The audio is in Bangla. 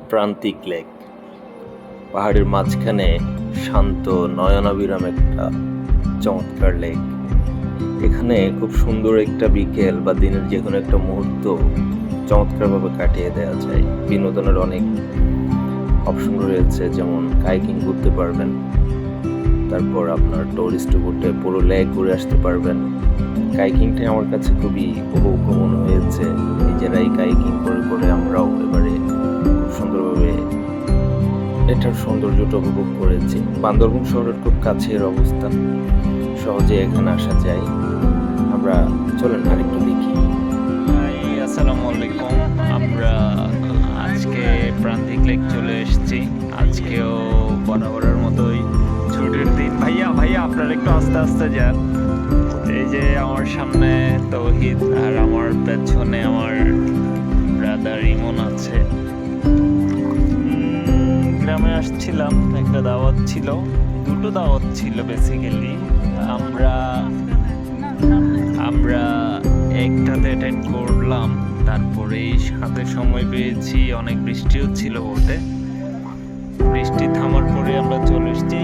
প্রান্তিক লেক, পাহাড়ের মাঝখানে শান্ত নয়নাভিরাম একটা চমৎকার লেক। এখানে খুব সুন্দর একটা বিকেল বা দিনের যে কোনো একটা মুহূর্ত চমৎকারভাবে কাটিয়ে দেওয়া যায়। বিনোদনের অনেক অপশন রয়েছে, যেমন কাইকিং করতে পারবেন, তারপর আপনার টুরিস্ট বোটে পুরো লেক ঘুরে আসতে পারবেন। কাইকিংটা আমার কাছে খুবই উপভোগ্য মনে হয়েছে। নিজেরাই কাইকিং করে করে আমরাও এবারে খুব সুন্দরভাবে এটার সৌন্দর্যটা উপভোগ করেছি। বান্দরবন শহরের খুব কাছের অবস্থান, সহজে এখানে আসা যায়। আমরা চলেন আরেকটু দেখি। আসসালামু আলাইকুম। আমরা আজকে প্রান্তিক লেক চলে এসেছি। আজকেও বরাবরের মতোই ছুটির দিন। ভাইয়া আপনারা একটু আস্তে আস্তে যান। এই যে আমার সামনে তৌহিদ আর আমার পেছনে আমার ব্রাদার ইমন আছে। গ্রামে আসছিলাম, একটা দাওয়াত ছিল, দুটো দাওয়াত ছিল বেসিক্যালি। আমরা একটাতে অ্যাটেন্ড করলাম, তারপরে সাথে সময় পেয়েছি, অনেক বৃষ্টিও ছিল বলতে। বৃষ্টি থামার পরে আমরা চলে এসেছি